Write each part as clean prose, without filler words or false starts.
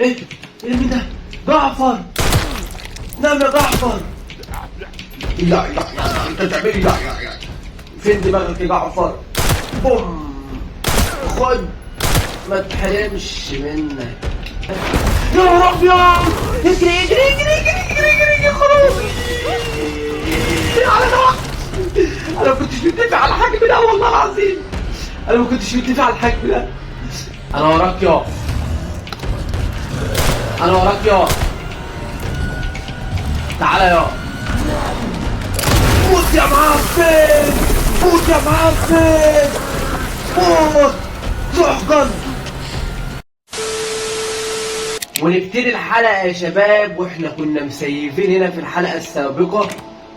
ايه؟ ايه مين ده؟ جعفر! نعم يا جعفر! لا انت تعملي لا. فين دماغك يا جعفر؟ بوم! خد! ما تحرمش منك. يا نهار ابيض! اجري اجري اجري اجري اجري اجري يا خرابي! على ده! انا ما كنتش متفق على الحجم ده والله العظيم. انا ما كنتش متفق على الحجم ده. انا وراك يا. انا وراك يا. تعالى يا. موت يا معفن! موت يا معفن! موت! تحقن! ونبتدي الحلقة يا شباب، واحنا كنا مسيفين هنا في الحلقة السابقة،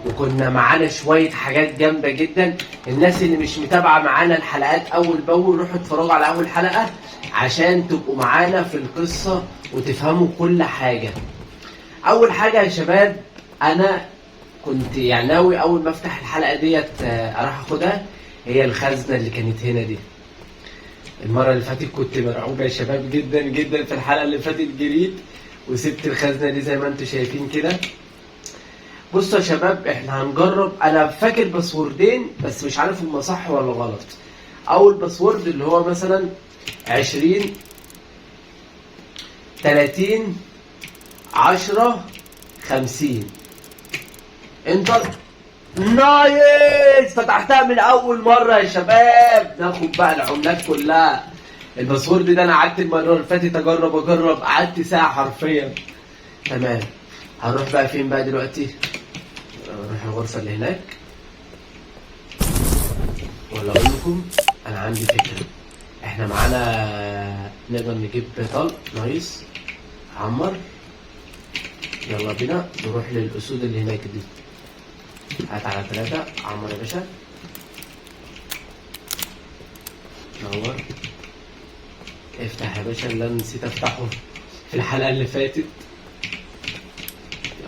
وكنا معانا شوية حاجات جامدة جدا. الناس اللي مش متابعة معانا الحلقات أول بأول روحوا اتفرجوا على أول حلقة عشان تبقوا معانا في القصة وتفهموا كل حاجة. أول حاجة يا شباب، أنا كنت يعني ناوي أول ما أفتح الحلقة ديت أروح أخدها، هي الخزنة اللي كانت هنا دي. المرة اللي فاتت كنت مرعوب يا شباب جدا جدا، في الحلقة اللي فاتت جريت وسبت الخزنة دي زي ما انتم شايفين كده. بصوا يا شباب، احنا هنجرب. انا فاكر باسوردين بس مش عارف هما صح ولا غلط. اول باسورد اللي هو مثلا 20 30 10 50 انتر. نايس! فتحتها من اول مره يا شباب. ناخد بقى العملات كلها. الباسورد ده انا قعدت المره اللي فاتت اجرب قعدت ساعه حرفيا. تمام. هنروح بقى فين بقى دلوقتي؟ نروح الغرفه اللي هناك، ولا اقول لكم انا عندي فكره. احنا معانا نقدر نجيب طلق. نايس. عمر. يلا بينا نروح للاسود اللي هناك دي. هات على 3. عمر يا باشا. نور. افتح يا باشا اللي انا نسيت افتحه في الحلقه اللي فاتت.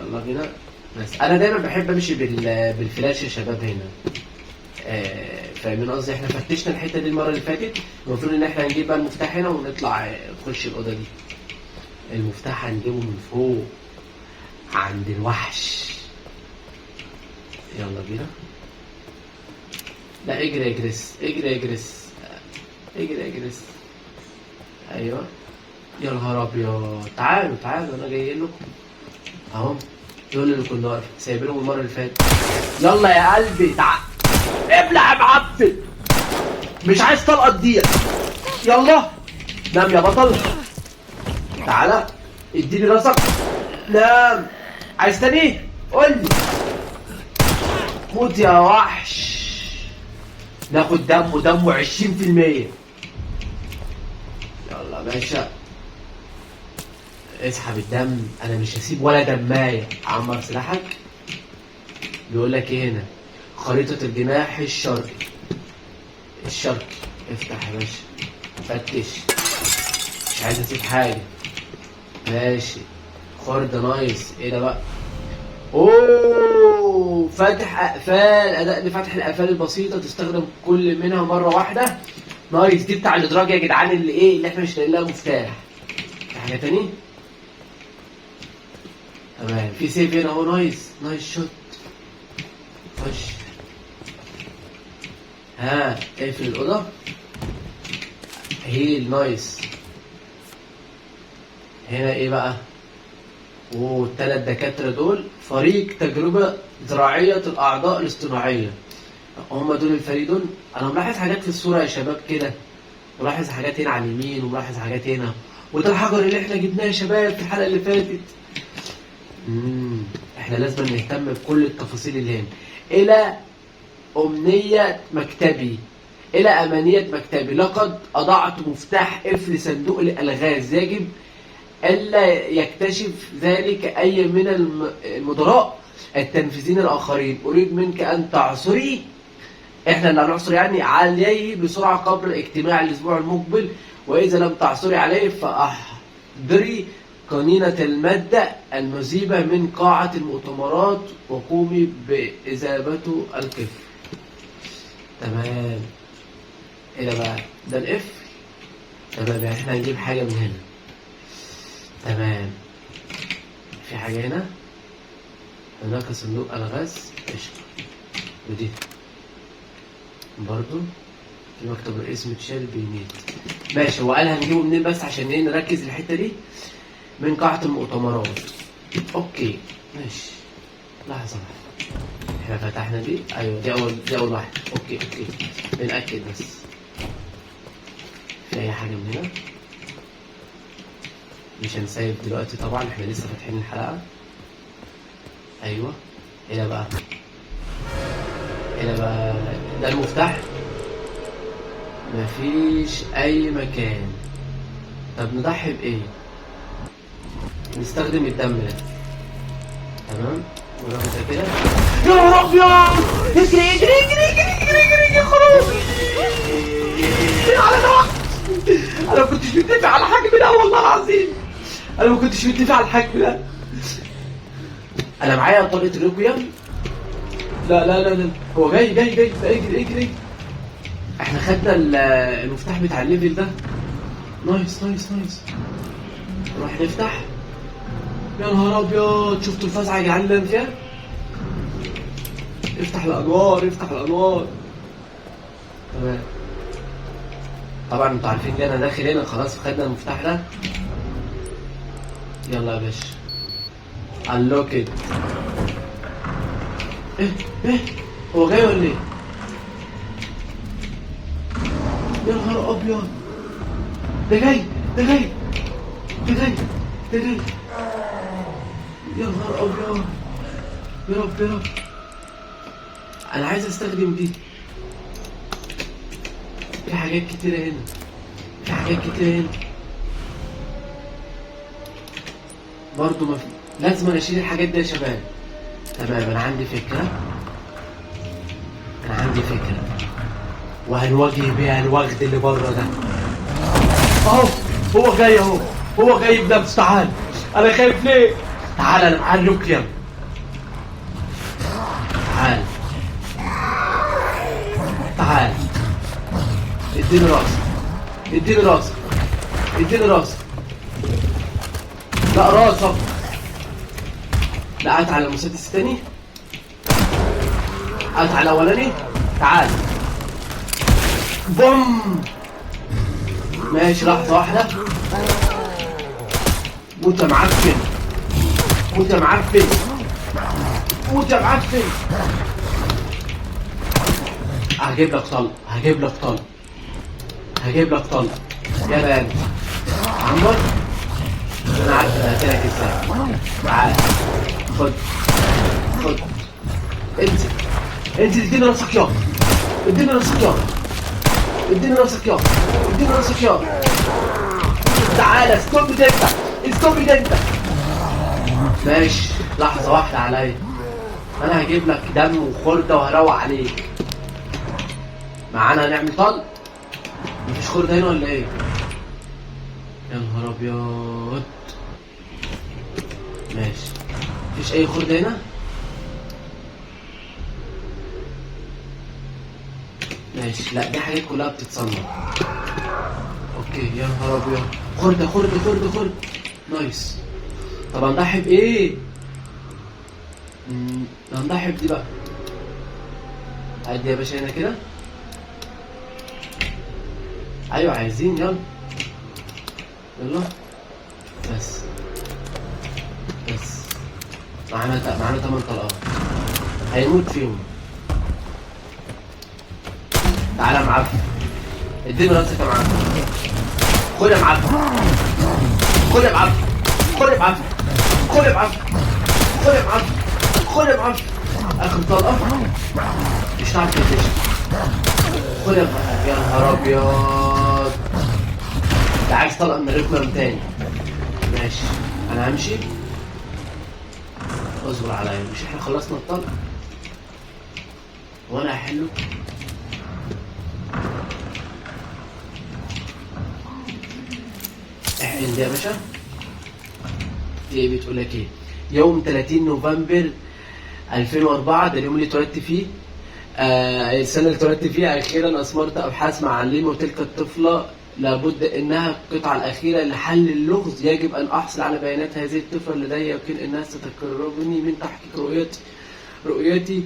يلا بينا. بس انا دايما بحب امشي بالفلاش يا شباب هنا. فاهمين قصدي؟ احنا فتشنا الحته دي المره اللي فاتت، المفروض ان احنا هنجيب بقى المفتاح هنا ونطلع نخش الاوضه دي. المفتاح هنجيبه من فوق عند الوحش. يلا بينا. لا اجري يا جريس، اجري يا جريس، اجري يا جريس. ايوه. يا نهار ابيض! تعالوا تعالوا انا جاي لكم اهو. دول اللي كنا سايبينهم المره اللي فاتت. يلا يا قلبي تعال. ابلع يا معفن! مش عايز طلقه تضيع. يلا نام يا بطل. تعالى اديني راسك. نام. عايز تاني؟ قول لي. موت يا وحش. ناخد دمه 20%. يلا يا باشا اسحب الدم. انا مش هسيب ولا دمايه. عمر سلاحك. بيقول لك ايه هنا؟ خريطه الجناح الشرقي. افتح يا باشا. فتش. مش عايز اسيب حاجه. ماشي. خرده. نايس. ايه ده بقى؟ اوه! فتح اقفال. اداء لفتح الاقفال البسيطه، تستخدم كل منها مره واحده. نايس. دي بتاع الادراج يا جدعان، اللي احنا مش لاقيين لها مفتاح. في حاجه تاني؟ تمام. في سيف هنا اهو. نايس شوت. خش. ها اقفل الاوضه. هيل. نايس. هنا ايه بقى؟ اوه، الثلاث دكاتره دول فريق تجربه زراعيه الاعضاء الاصطناعيه. هم دول الفريق دول. انا ملاحظ حاجات في الصوره يا شباب كده، ملاحظ حاجات هنا على اليمين وملاحظ حاجات هنا. وده الحجر اللي احنا جبناه يا شباب في الحلقه اللي فاتت. احنا لازم نهتم بكل التفاصيل اللي هنا. الى امنيه مكتبي. الى امانيه مكتبي، لقد اضعت مفتاح قفل صندوق الالغاز. يجب الا يكتشف ذلك اي من المدراء التنفيذيين الاخرين. اريد منك ان تعثري، احنا اللي هنعثر يعني، عليه بسرعه قبل اجتماع الاسبوع المقبل. واذا لم تعثري عليه فاحضري قنينة المادة المذيبة من قاعة المؤتمرات وقومي بإذابته القفل. تمام. ايه ده بقى؟ ده القفل. تمام. يعني احنا هنجيب حاجة من هنا. حاجة هنا. هناك صندوق ألغاز قشطة. ودي برضو في مكتب الرئيس متشال بيميت. ماشي، هو قال هنجيبه منين بس عشان ايه نركز الحتة دي. من قاعة المؤتمرات. اوكي ماشي. لحظة احنا فتحنا دي. ايوه دي أول واحدة. اوكي بنأكد بس. في أي حاجة من هنا؟ مش هنسيب دلوقتي طبعا، احنا لسه فاتحين الحلقة. ايوه هنا بقى ده المفتاح. مفيش اي مكان. طب نضحي بايه؟ نستخدم الدم ده. تمام وناخد ده كده. يا نهار ابيض! اجري يا خرابي! على ده. انا ما كنتش متفق على الحجم ده والله العظيم. انا ما كنتش متفق على الحجم ده. انا معايا طريقة الريكويم. لا هو جاي. اجري. احنا خدنا المفتاح بتاع الليفل ده. نايس. نروح نفتح. يا نهار ابيض! شفتوا الفزعه يا جدعان اللي انا فيها؟ افتح الانوار. تمام. طبعا انتوا عارفين ان انا داخل هنا خلاص. خدنا المفتاح ده. يلا يا باشا. unlock it. ايه هو جاي ولا ايه؟ يا نهار ابيض! ده جاي. يا نهار ابيض! يا رب انا عايز استخدم دي. في حاجات كتيرة هنا. برضو ما في. لازم أنا اشيل الحاجات دي يا شباب. تمام انا عندي فكرة وهنواجه بيها الوغد اللي بره ده. اهو هو جاي بنفسه. تعال. انا خايف ليه؟ تعال انا معايا النوكليوم. تعال اديني راسك. لا راسك. لا قطع على المسدس الثاني. قطع على الاولاني. تعال. بوم. ماشي لحظة واحدة. موت يا معفن. هجيب لك طلق. يا بان عمر. انا عارف انا هقتلك ازاي. تعال خد. انزل اديني راسك يا. تعالى ستوب ده انت. ماشي لحظة واحدة عليا. انا هجيب لك دم وخردة وهروق عليك. معانا هنعمل طلق. مفيش خردة هنا ولا ايه؟ يا نهار ابيض. ماشي مفيش اي خردة هنا. ماشي لا دي حاجات كلها بتتصنع. اوكي يا نهار ابيض. خردة. نايس. طب هنضحي بايه؟ هنضحي بدي بقى. ادي يا باشا هنا كده. ايوه عايزين. يلا بس معانا 8 طلقات هيموت فيهم. تعالى يا معفن. اديني راسك يا معفن. خد يا معفن. اخر طلقة. مش هتعرف تقفش. خد يا معفن. يا نهار ابيض. انت عايز طلقة من الريكويم تاني. ماشي انا همشي. اصبر عليا. مش احنا خلصنا الطلق وانا هحله. احقن ده يا باشا. ايه بتقول لك ايه؟ يوم 30 نوفمبر 2004 ده اليوم اللي اتولدت فيه. السنة اللي اتولدت فيها أخيرا أثمرت أبحاث معلمة وتلك الطفلة لابد انها القطعة الاخيرة لحل اللغز. يجب ان احصل على بيانات هذه الطفلة لدي يمكن انها ستقربني من تحقيق رؤيتي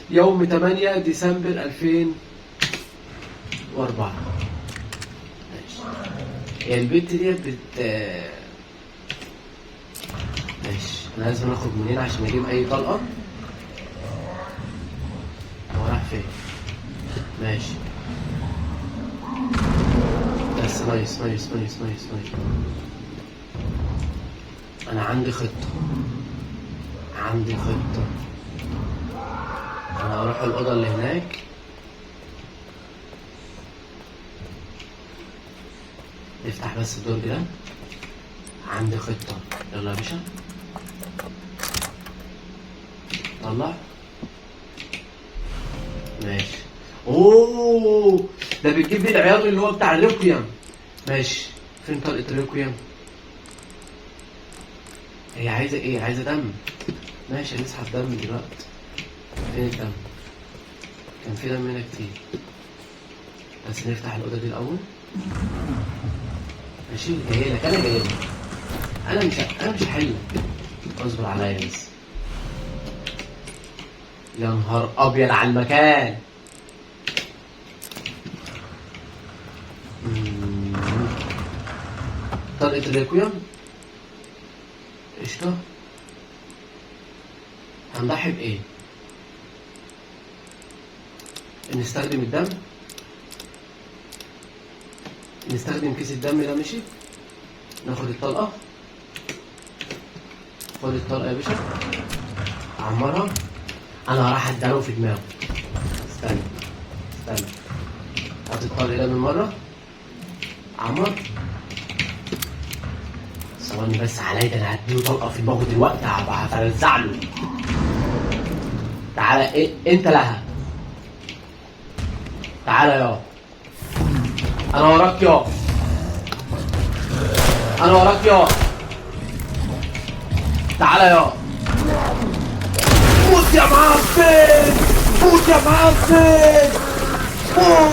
يوم 8 ديسمبر 2004. ماشي. هي البنت ديت ماشي. انا لازم اخرج من هنا عشان اجيب اي طلقة. هو راح فين؟ ماشي. بس نايس. انا عندي خطة. انا هروح الاوضة اللي هناك. افتح بس الدور ده. عندي خطة. يلا يا باشا. طلع. ماشي. اوه ده بتجيب لي العيار اللي هو بتاع الريكويم. ماشي. فين طلقة الريكويم؟ هي عايزة ايه؟ عايزة دم. ماشي هنسحب دم دلوقتي. فين الدم؟ كان في دم هنا كتير. بس نفتح الأوضة دي الأول. ماشي جايلك. أنا جايلك. أنا مش هحلك. اصبر عليا بس. يا نهار أبيض على المكان. طلقة الريكويم. قشطة. هنضحي بإيه؟ نستخدم الدم. نستخدم كيس الدم ده. ماشي. ناخد الطلقة. خد الطلقة يا باشا. عمرها. أنا راح أديله في دماغه. استنى. هات الطلقة ده من مرة. عمر. ثواني بس عليا. ده أنا هديله طلقة في دماغه دلوقتي. هفرزع له. تعالى. إيه أنت لها. تعالى يا. أنا وراك يا. تعالى يا. موت يا معفن.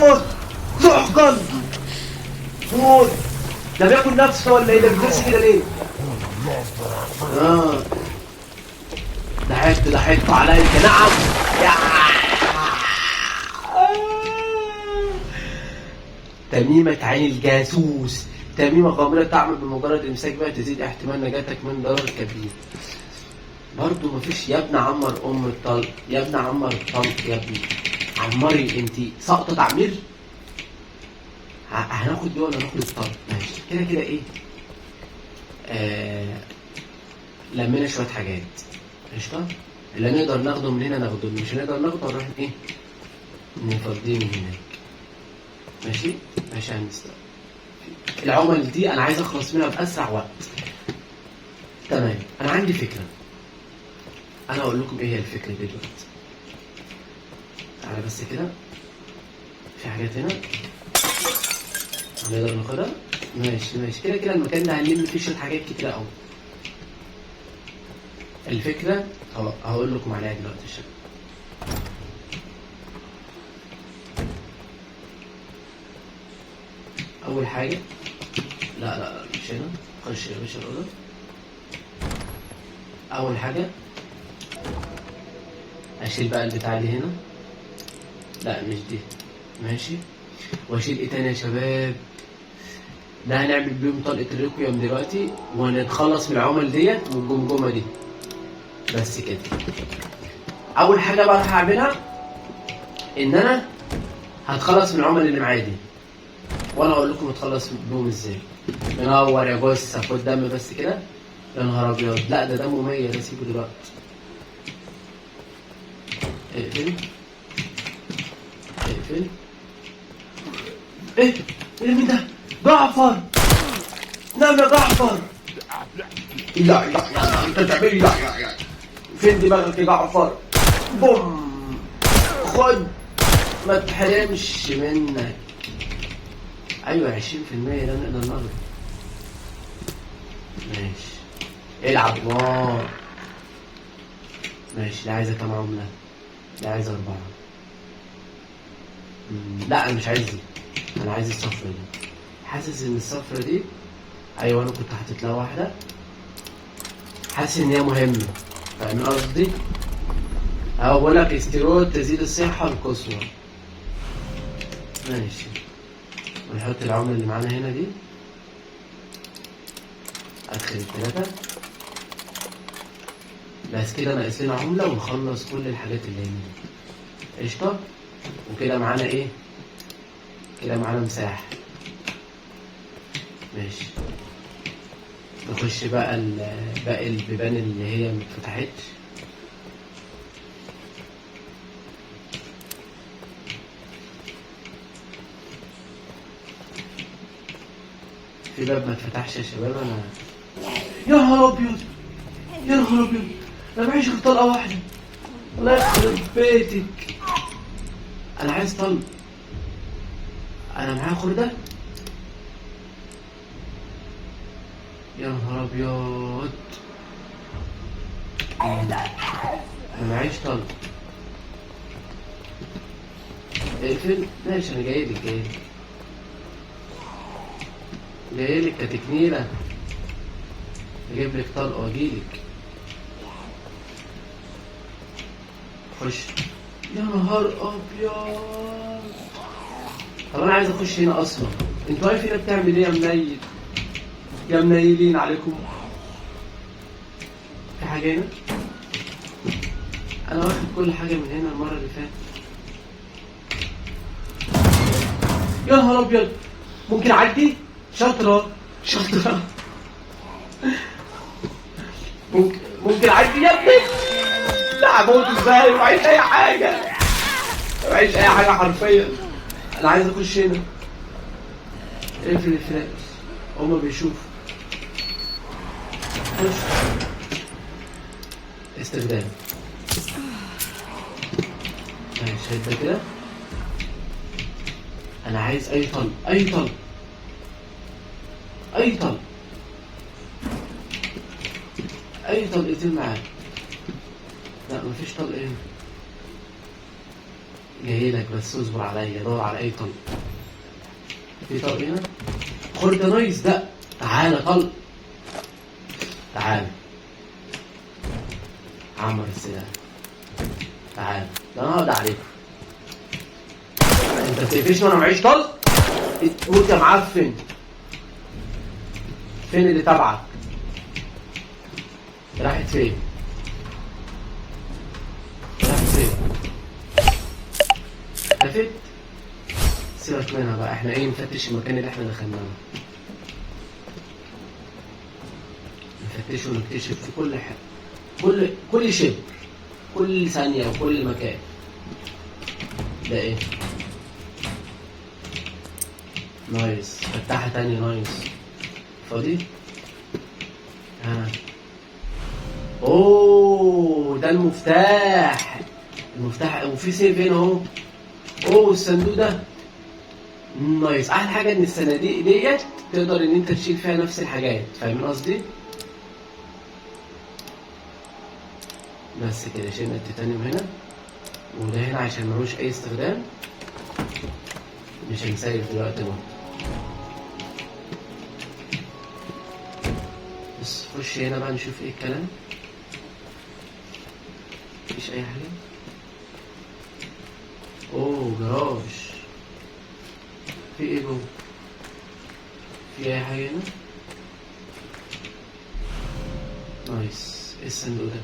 موت. زحقا. موت. ده بياكل نفسه ولا ايه؟ ده بيدرس كده ليه؟ ضحكت عليك. نعم. تميمة عين الجاسوس. تميمة غامضة تعمل بمجرد امساك بها تزيد احتمال نجاتك من ضرر كبير. برضو مفيش. يا ابن عمر ام الطلق. يا ابن عمر الطلق يا ابني. عمري انتي ساقطة تعمير. هناخد دي ولا ناخد الطلق؟ ماشي. كده ايه. لمينا شوية حاجات. قشطة. اللي نقدر ناخده من هنا ناخده. اللي مش هنقدر ناخده نروح ايه نفضيه من هناك. ماشي. هنستخدم العمل دي. انا عايز اخلص منها باسرع وقت. تمام. انا عندي فكرة. انا اقول لكم ايه هي الفكرة دي دلوقتي. تعالى بس كده. في حاجات هنا هنقدر ناخدها. ماشي. كده المكان ده هنلم فيه شوية حاجات كتيرة قوي. الفكرة هقول لكم عليها دلوقتي. اول حاجة. لا مش هنا. خش يا باشا الأوضة. اول حاجة اشيل بقى البتاع دي هنا. لا مش دي. ماشي. واشيل ايه تاني يا شباب؟ ده هنعمل بيهم طلقة الريكويم دلوقتي ونتخلص من العمل ديت والجمجمة دي. بس كده. اول حاجة بقى هعملها ان انا هتخلص من العمل اللي معايا دي. وانا اقول لكم اتخلص بيهم ازاي. منور يا جثة. خد دم بس كده. يا نهار ابيض. لا ده دمه 100. ده سيبه دلوقتي. اقفل. ايه مين ده؟ جعفر. نعم يا جعفر. لا انت تعمل. لا فين دماغك يا جعفر؟ بوم. خد. ما تحرمش منك. ايوه 20% ده نقدر ناخده. ماشي. العب نار. ماشي. ده عايزة كام عملة؟ ده عايزة 4. لا انا مش عايز دي. انا عايز الصفرة دي. حاسس ان الصفرة دي، ايوه انا كنت حاطط لها واحدة، حاسس ان هي مهمة، فاهم قصدي؟ اهو بقول لك استيرويد تزيد الصحة القصوى. ماشي، ونحط العملة اللي معانا هنا دي، ادخل التلاتة بس كده، ناقص لنا عملة ونخلص كل الحاجات اللي هنا. قشطة. وكده معانا ايه؟ كده معانا مساحة. ماشي، نخش بقى باقي البيبان اللي هي متفتحتش. في باب ما اتفتحش يا شباب. انا يا نهار ابيض، يا نهار ابيض، انا معيش غير طلقة واحدة. الله يخرب بيتك، انا عايز طلق. انا معايا خردة. يا نهار ابيض، انا معيش طلق. اقفل. ماشي، انا جايلك جايلك كتكنيلة، اجيب لك طلقة واجيلك. خش. يا نهار ابيض، طب انا عايز اخش هنا اصلا. انتوا واقف هنا بتعمل ايه يا منيل؟ يا منيلين عليكم. في حاجة هنا؟ انا واخد كل حاجة من هنا المرة اللي فاتت. يا نهار ابيض، ممكن اعدي؟ شاطرة شاطرة. ممكن اعدي يا ابني؟ لا، هموت ازاي؟ معيش اي حاجة، معيش اي حاجة حرفيا. انا عايز اخش هنا. اقفل الفلاش، هما بيشوفوا. خش. استخدام. ماشي، هيبقى كده. انا عايز اي طلق، اي طلق، اي طلق، اي طلقتين معاك. لا مفيش طلق هنا. جايلك بس اصبر عليا، دور على اي طلق. في طلق هنا؟ خرده نايس ده. تعالى طلق، تعالى عمر السلاح، تعالى. ده انا هقضي عليك. انت بتقفشني وانا معيش طلق؟ تموت يا معفن. فين اللي تبعك؟ راحت فين؟ راحت فين؟ اختفت؟ سيبك منها بقى، احنا ايه، نفتش المكان اللي احنا دخلناه. نفتشه ونكتشف في كل حاجة، كل شبر، كل ثانية وكل مكان. ده ايه؟ نايس، فتحة تانية نايس. فاضي؟ اوه، ده المفتاح. وفي سيف هنا اهو. اوه، الصندوق ده نايس. احلى حاجة ان الصناديق ديت تقدر ان انت تشيل فيها نفس الحاجات، فاهمين قصدي؟ بس كده شيلنا التيتانيوم هنا، وده هنا عشان ملوش اي استخدام، مش هنسيف دلوقتي برضه. بس خش هنا بقى نشوف ايه الكلام. مفيش اي حاجة. اوه، جراج. في ايه جوه؟ في اي حاجة هنا؟ نايس. ايه الصندوق ده؟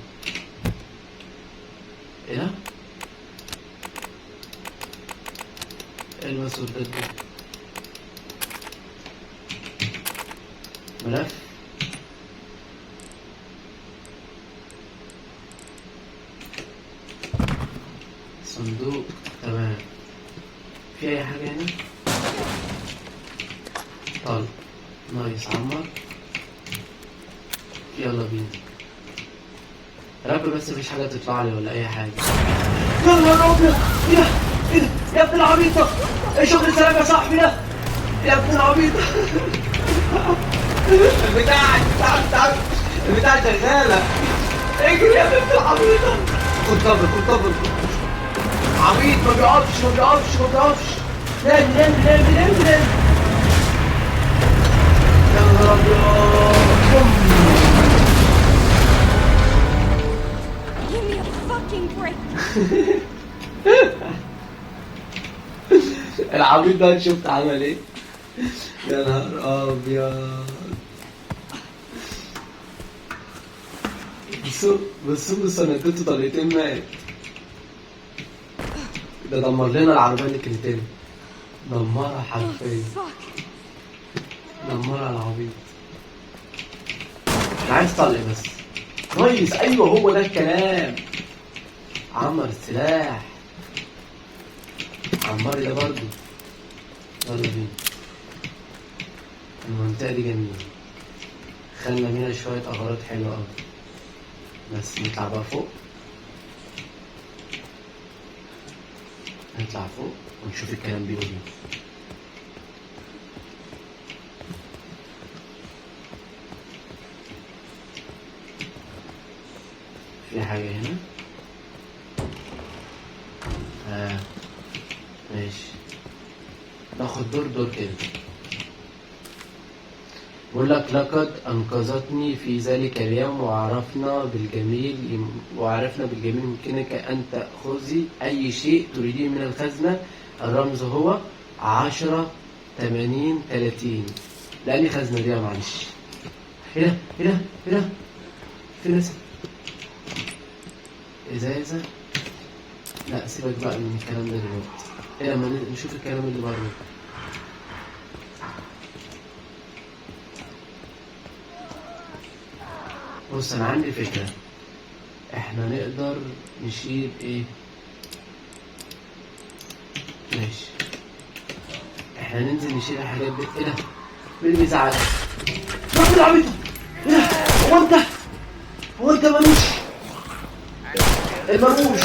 ايه ده؟ ايه الباسورد ده؟ ملف. صندوق. تمام. في اي حاجة هنا؟ طلق. نايس. عمر. يلا بينا. رب بس مفيش حاجة تطلع لي ولا أي حاجة. يا نهار أبيض! إيه ده؟ يا ابن العبيطة! إيه شغل السلام يا صاحبي ده؟ يا ابن العبيطة! البتاع شغالة. اجري يا ابن العبيطة! خد كفر. عبيط، ما بيقفش. نام. نهار ابيض. Give me a fucking break. العبيط ده شفت عمل ايه؟ يا نهار ابيض. بصوا انا اديته طلقتين مات. ده دمر لنا العربيه اللي كانت هنا. دمرها حرفيا. دمرها العبيط. انا عايز طلق بس. كويس، ايوه هو ده الكلام. عمر السلاح. عمري ده برضه. يلا بينا. المنطقة دي جميلة. خلنا بينا شوية أغراض حلوة أوي. بس نطلع بقى فوق. نطلع فوق ونشوف الكلام بيقول ايه. في حاجة هنا. ماشي. ناخد دور كده. بقول لك لقد أنقذتني في ذلك اليوم وعرفنا بالجميل يمكنك أن تأخذي أي شيء تريديه من الخزنة. الرمز هو 10 80 30. لأني خزنة دي معلش. إيه ده؟ في ناس. إزازة. لا سيبك بقى من الكلام ده دلوقتي. إيه لما نشوف الكلام اللي بره. بص انا عندي فكرة. احنا نقدر نشيل ايه. ماشي. احنا ننزل نشيل الحاجات دي. ايه ده؟ مين اللي بيزعل؟ رب العبيطة. ايه ده؟ هو انت ملوش. المرموش.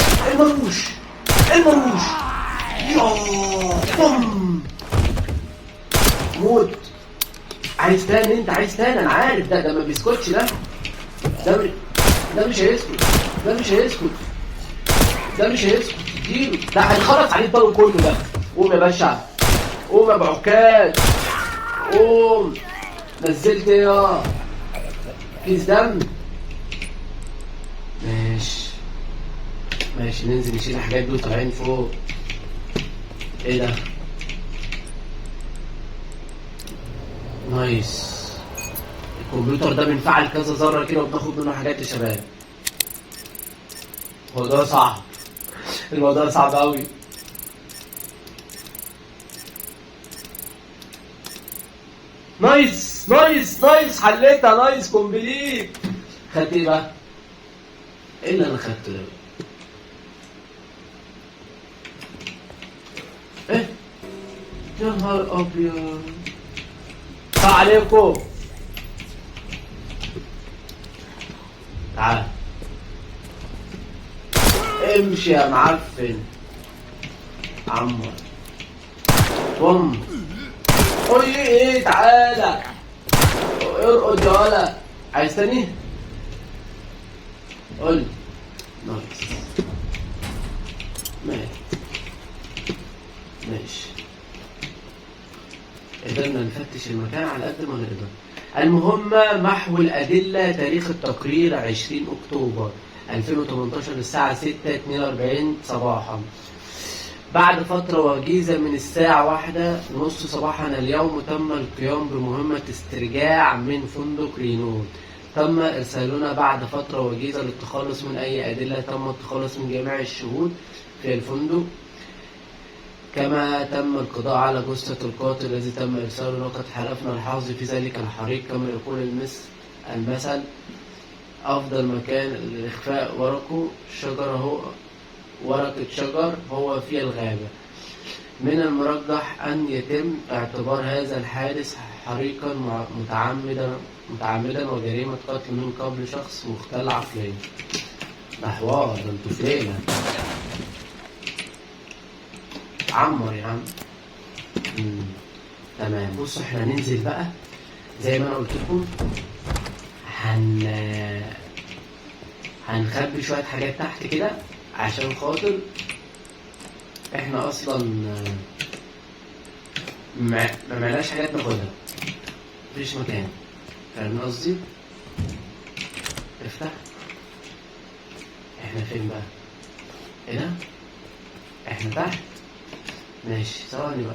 ياه بوم. موت. عايز تاني انا عارف. ده ما بيسكتش. ده مش هيسكت. اديله. ده هيخلص عليه الضوء كله ده. قوم يا باشا. قوم يا ابو عكاز. قوم. نزلت يا كيس دم. ماشي ننزل نشيل الحاجات دي وطالعين فوق. ايه ده؟ نايس. الكمبيوتر ده بنفعل كذا ذره كده وبناخد منه حاجات يا شباب. الموضوع صعب قوي. نايس حليتها. نايس كومبليت. خدت ايه بقى؟ ايه اللي انا خدته ده؟ ايه؟ يا نهار ابيض. السلام عليكم. تعال امشي يا معفن. عمر بوم. قول لي ايه؟ تعالى ارقد يا ولا. عايز تاني؟ قول لي. نايس. ماشي. قدرنا نفتش المكان على قد ما نقدر. المهم محو الأدلة. تاريخ التقرير 20 أكتوبر 2018 الساعة 6:42 صباحا. بعد فترة وجيزة من الساعة 1:30 صباحا اليوم تم القيام بمهمة استرجاع من فندق رينون. تم إرسالنا بعد فترة وجيزة للتخلص من أي أدلة. تم التخلص من جميع الشهود في الفندق، كما تم القضاء على جثة القاتل الذي تم إرساله. لقد حلفنا الحظ في ذلك الحريق. كما يقول المثل أفضل مكان لإخفاء ورقة شجر هو في الغابة. من المرجح أن يتم اعتبار هذا الحادث حريقا متعمدا وجريمة قتل من قبل شخص مختل عقليا. ده حوار. ده انتوا فين؟ عمر يا عم. تمام. بصوا احنا ننزل بقى زي ما انا قلت لكم. هنخبي شوية حاجات تحت كده عشان خاطر احنا اصلا ما معناش حاجات ناخدها. مفيش مكان. فاهم قصدي؟ افتح. احنا فين بقى؟ هنا؟ احنا تحت؟ ماشي ثواني بقى.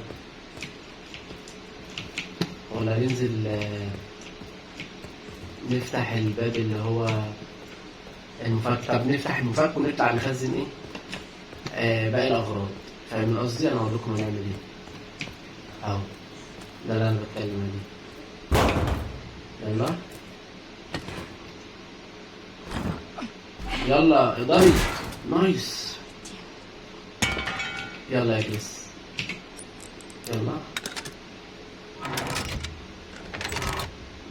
ولا ننزل نفتح الباب اللي هو المفك. طب نفتح المفك ونطلع نخزن ايه؟ باقي الاغراض. فاهم قصدي؟ انا هقول لكم هنعمل ايه. اهو ده اللي انا بتكلم عليه. يلا يلا اقدري. نايس. يلا يا جلس. يلا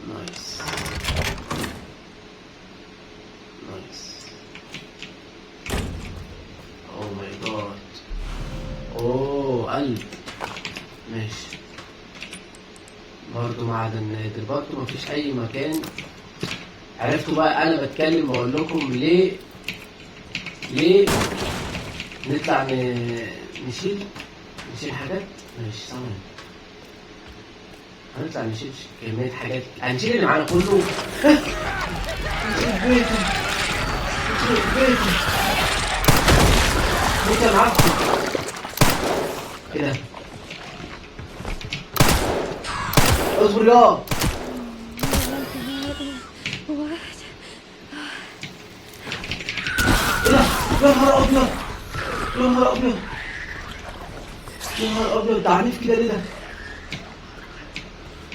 نايس نايس. اوه ماي جاد. اوه قلب. ماشي. برضو معدن نادر. برضو مفيش اي مكان. عرفتوا بقى انا بتكلم بقول لكم ليه نطلع نشيل حاجات. ماشي ثواني. هنطلع نشيل كمية حاجات. هنشيل اللي معانا كله. نشيل بيتي. بيتي يا معفن. ايه ده؟ اصبر يا. What? يا نهار ابيض. يا نهار ابيض. يا نهار ابيض. ده عنيف كده ليه ده؟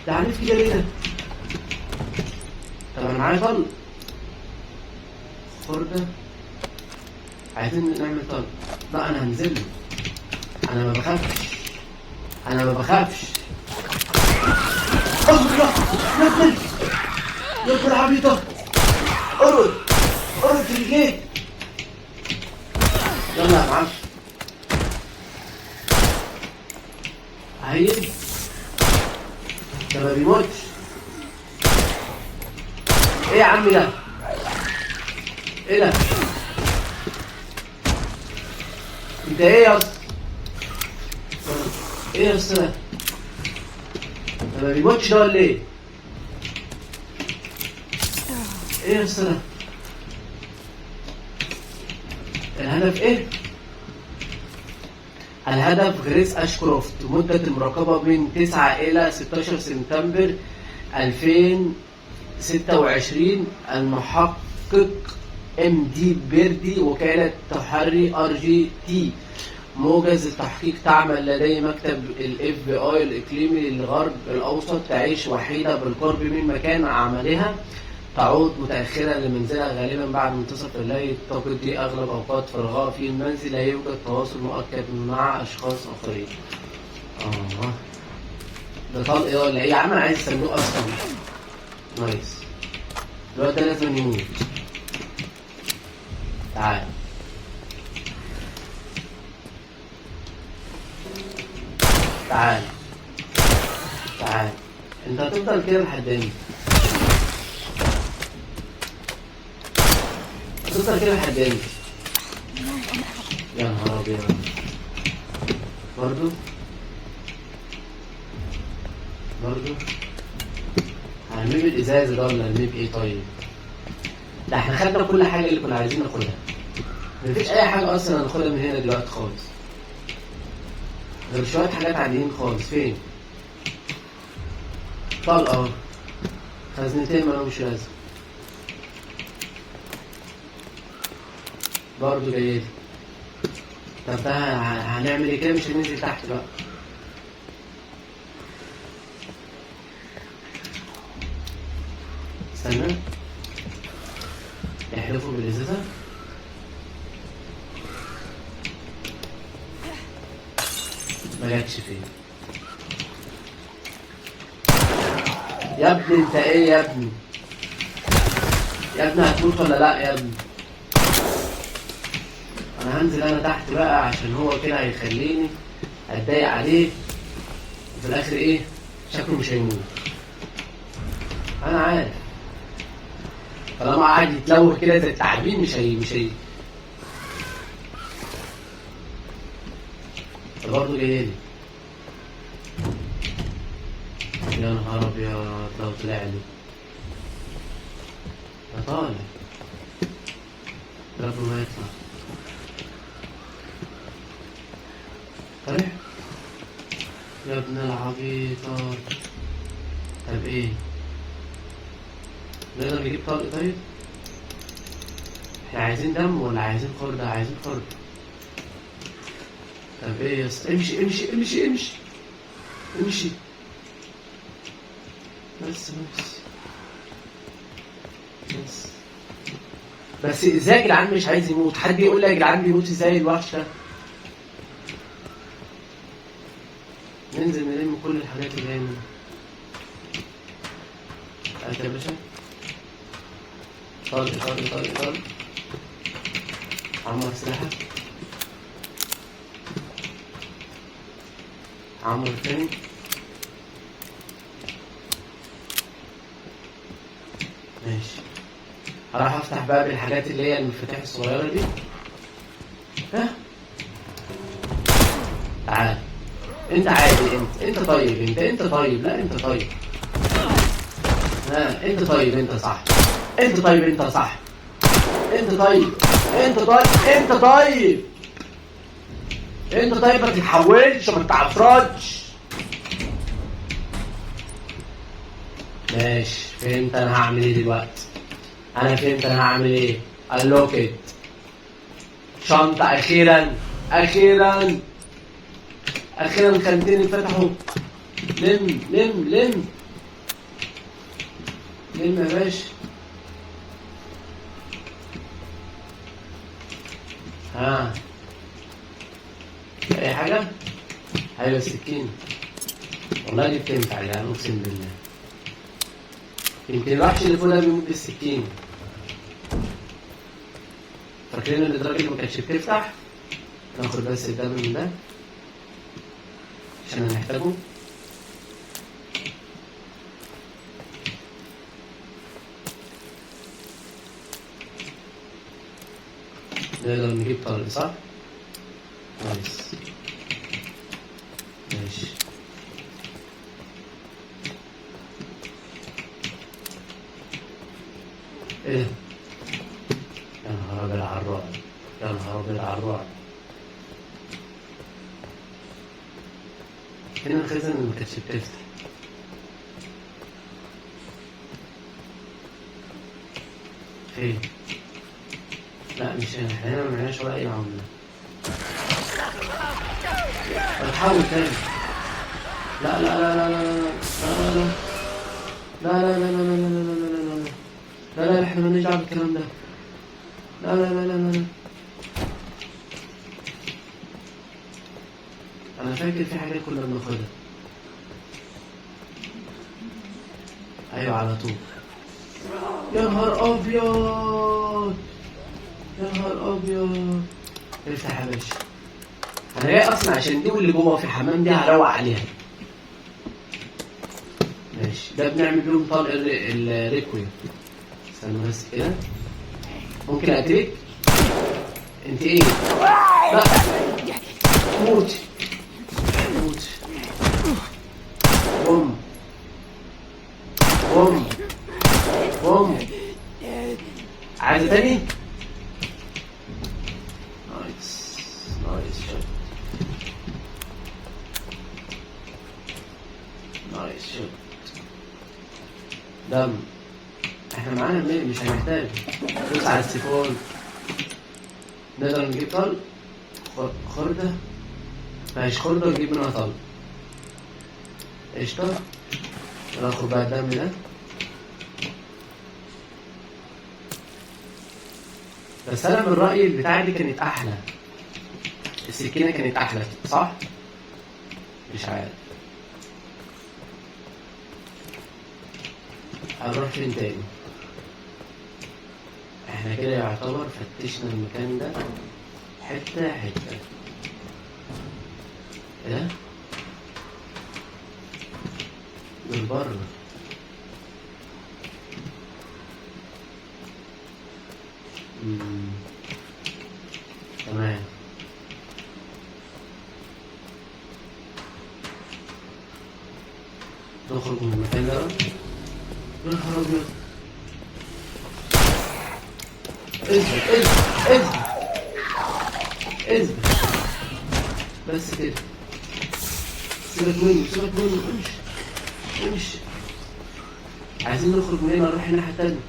ده عنيف كده ليه ده؟ طب انا معايا طلق. خردة. عايزين نعمل طلق. لا انا هنزل له. انا ما بخافش. انا ما بخافش. اصبر يا ابني. يا ابن العبيطة. ارد في الجيب. يلا يا معلم. هيد. ده ما بيموتش. ايه يا عم ده؟ ايه ده؟ انت ايه يا اسطى؟ ايه يا اسطى ده؟ ده ما بيموتش ده ولا ايه؟ ايه يا اسطى ده؟ الهدف ايه؟ الهدف غريس اشكروفت. مدة المراقبة من 9 إلى 16 سبتمبر 2026. المحقق MD بيردي وكالة تحري RGT موجز التحقيق تعمل لدي مكتب FBI الإقليمي للغرب الأوسط. تعيش وحيدة بالقرب من مكان عملها. تعود متأخرا لمنزلها غالبا بعد منتصف الليل. تقضي أغلب أوقات فراغها في المنزل. لا يوجد تواصل مؤكد مع أشخاص آخرين. ده طلق إيه ولا إيه؟ يا عم أنا عايز صندوق أصلا. نايس. الواد ده لازم يموت. تعال. تعال. تعال. أنت هتفضل كده لحد إمتى؟ هتفضل كده لحد إمتى؟ يا نهار أبيض. برضو هنرمي الازاز ده ولا نرميه بايه طيب؟ ده احنا خدنا كل حاجه اللي كنا عايزين ناخدها. مفيش اي حاجه اصلا هناخدها من هنا دلوقتي خالص. غير شويه حاجات عاديين خالص. فين؟ طلقه. خزنتين مالهمش لازمه. برضه جايلي. طب ده هنعمل ايه كده؟ مش هننزل تحت بقى. استنى. يحلفوا بالازازه. ما جاتش فين يا ابني؟ انت ايه يا ابني؟ يا ابني هتموت ولا لا يا ابني؟ انا هنزل انا تحت بقى عشان هو كده هيخليني اتضايق عليه وفي الاخر ايه؟ شكله مش هيموت. انا عارف طالما قاعد يتلوه كده زي التعابين مش هي برضه جايلي. يا نهار ابيض لو طلع لي. طالع قبل ما يطلع. طالع يا ابن العبيطة. طب ايه؟ نقدر نجيب طلق طيب؟ احنا عايزين دم ولا عايزين خردة؟ عايزين خردة. طب ايه يا اسطى؟ امشي امشي امشي امشي امشي. بس بس ازاي يا جدعان مش عايز يموت؟ حد يقول لي يا جدعان بيموت ازاي الوحش ده؟ ننزل نلم كل الحاجات اللي جايه منها. هات يا باشا. طلق. عمر سلاحك. عمر التاني. ماشي. هروح افتح بقى بالحاجات اللي هي المفاتيح الصغيرة دي. ها؟ تعال. انت عادي انت طيب انت طيب. لا انت طيب. ها انت طيب انت صح. انت طيب انت صح. انت طيب ما تتحولش ما تتعفرتش. ماشي فهمت انا هعمل ايه دلوقتي. انا فهمت انا هعمل ايه. اللوكت شنطة. اخيرا خانتين فتحوا. لم يا باشا. ها اي حاجة. ايوه السكينة. والله دي بتنفع يا جدعان اقسم بالله. يمكن الوحش اللي فوق ده بيموت بالسكينة. فاكرين ان الدرجة ما كانتش بتفتح؟ ناخد بس الدم من ده عشان هنحتاجه. نقدر نجيب طلق صح؟ نايس. ماشي. ايه ده؟ يا نهار ابيض على الرعب. هنا الخزن اللي ما كانتش بتفتح. فين؟ لا مش هنا. احنا هنا ما عملناش ولا اي عملة. بتحاول تاني. لا احنا مالناش دعوة بالكلام ده. لا انا فاكر في حاجات كنا بناخدها. ايوه على طول. يا نهار ابيض. افتح يا باشا. انا جاي اصلا عشان دي واللي جوه في الحمام دي هروق عليها. ماشي. ده بنعمل بيهم طلق الريكويل. استنى بس كده. ممكن اقتلك؟ انت ايه؟ لا موت. بوم. عايزة تاني؟ نايس شوت. دم. احنا معانا الميل مش هنحتاج. دوس على السيفون. نقدر نجيب طلق. خردة. ماشي خردة ونجيب منها طلق. قشطة. ناخد بقى الدم ده. بس انا من رأيي البتاعة دي كانت احلى. السكينة كانت احلى صح؟ مش عارف. هنروح فين تاني؟ احنا كده يعتبر فتشنا المكان ده حتة. ايه ده؟ من بره. تمام. نخرج من المكان ده. يا نهار ابيض. اثبت اثبت اثبت. بس كده. سيبك مني سيبك مني. امشي امشي. عايزين نخرج من هنا نروح الناحية التانية.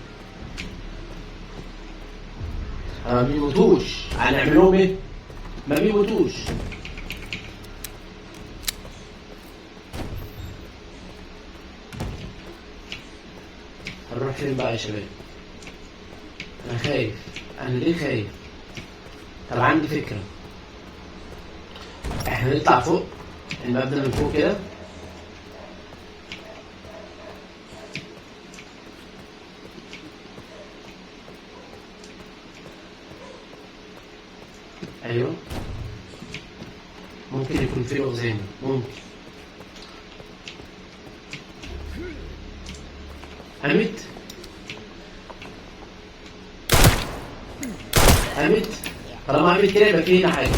ما بيموتوش. هنعملهم ايه؟ ما بيموتوش. هنروح فين بقى يا شباب؟ انا خايف. انا ليه خايف؟ طب عندي فكرة. احنا نطلع فوق المبنى من فوق كده. ايوه ممكن يكون في أغزان. ممكن. قامت قامت. طالما قامت كده يبقى في هنا حاجة.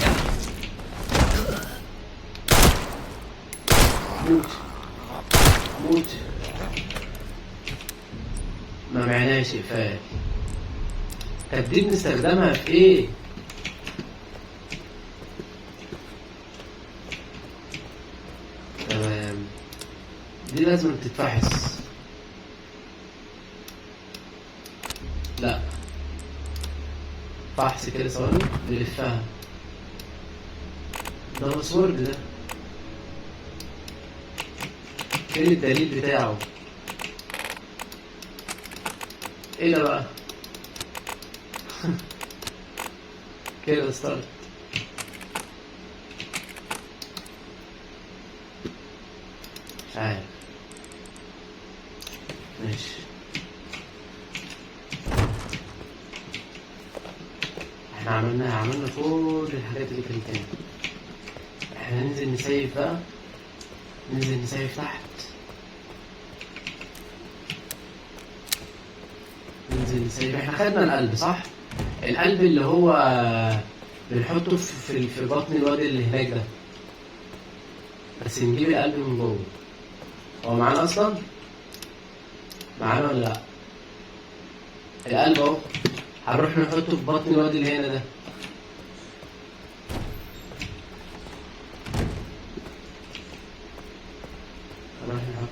موت موت. ما معناش إقفال. طب دي بنستخدمها في ايه؟ تمام. دي لازم تتفحص. لا فحص كده ثواني نلفها. ده باسورد ده. فين الدليل بتاعه؟ ايه ده بقى؟ كده ستارت. مش عارف. ماشي. احنا عملنا كل الحاجات اللي كانت هنا. احنا ننزل نسيف بقى. ننزل نسيف تحت. ننزل نسيف. احنا خدنا القلب صح؟ القلب اللي هو بنحطه في بطن الواد اللي هناك ده. بس نجيب القلب من جوه. هو معانا اصلا؟ معانا ولا لا؟ القلب اهو. هنروح نحطه في بطن الواد اللي هنا ده. هنروح نحط.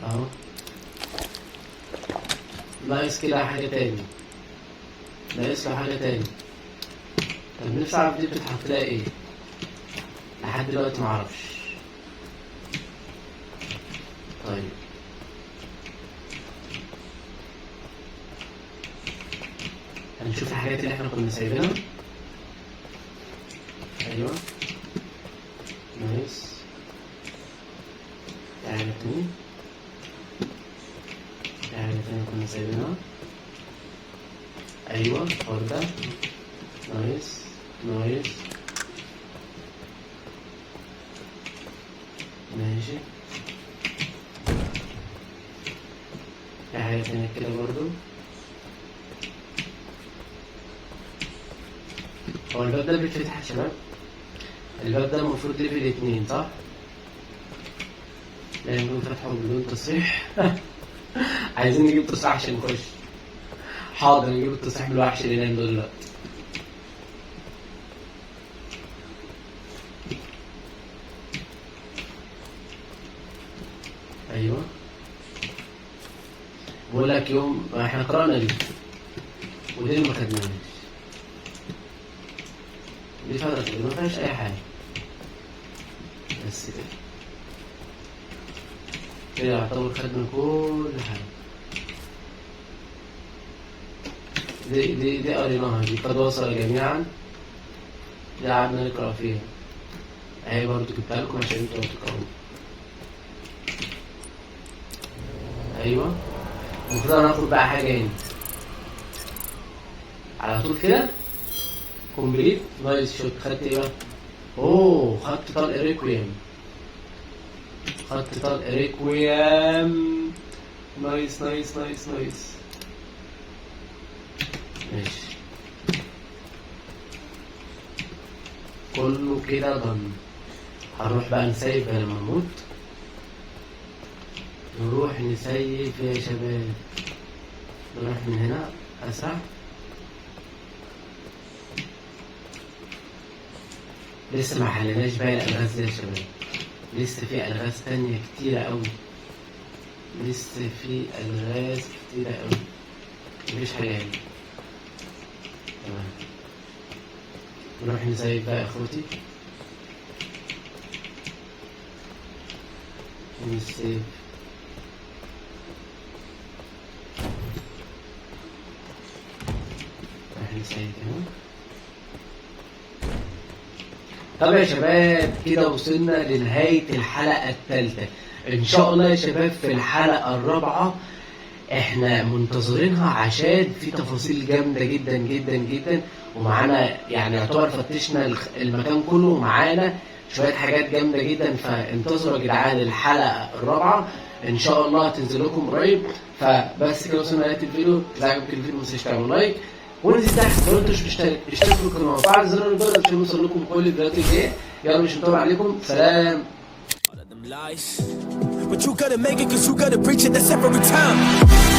اهو. ناقص كده حاجة تاني. ناقص له حاجة تاني. طب نفسي اعرف دي بتتحط لها ايه؟ لحد دلوقتي معرفش. طيب هنشوف الحاجات اللي احنا كنا سايبينها. ايوه نايس. تعالى تاني. تعالى تاني كنا سايبينها. ايوه وردة. نايس نايس. ماشي. في حاجة تانية كده برضو. هو الباب ده بيتفتح يا شباب؟ الباب ده المفروض ليفل 2 صح؟ لا نكون فاتحه بدون تصريح. عايزين نجيب تصريح عشان نخش. حاضر نجيب التصريح من الوحش اللي نايم دلوقتي. ايوه بقول لك يوم احنا قرأنا دي ودي ما خدناهاش. دي فعلا كده ما فيهاش اي حاجه. بس كده كده يعتبر خدنا كل حاجه. دي قريناها. دي قد وصل جميعا. دي قعدنا نقرا فيها. اهي برضه جبتها لكم عشان انتوا تقراوا. ايوه المفروض انا هاخد بقى حاجه هنا على طول كده. كومبليت نايس شوت. خدت ايه بقى؟ اوه خدت طلق ريكويم. خدت طلق ريكويم. نايس نايس نايس نايس. ماشي كله كده ضن. هنروح بقى نسيب لما نموت. نروح نسيف يا شباب. نروح من هنا اسرع. لسه ما حليناش باقي الالغاز دي يا شباب، لسه في الغاز تانية كتيرة قوي، لسه في الغاز كتيرة قوي، مفيش حاجة هنا. تمام، نروح نسيف بقى يا اخوتي. نسيف. نروح نسيف هنا. طب يا شباب كده وصلنا لنهاية الحلقة الثالثة. ان شاء الله يا شباب في الحلقة الرابعة احنا منتظرينها عشان في تفاصيل جامدة جدا جدا جدا، ومعانا يعني يعتبر فتشنا المكان كله، ومعانا شوية حاجات جامدة جدا. فانتظروا يا جدعان الحلقة الرابعة ان شاء الله هتنزل لكم قريب. فبس كده وصلنا لنهاية الفيديو. اذا عجبك الفيديو ما تنساش تعملوا لايك وانزل تحت لو انتوا مش مشترك اشتركوا في القناه وفعل زر الجرس عشان يوصل لكم كل الفيديوهات الجايه. يلا مش هنطول عليكم، سلام. But you gotta make it cause you gotta preach it, that's every time.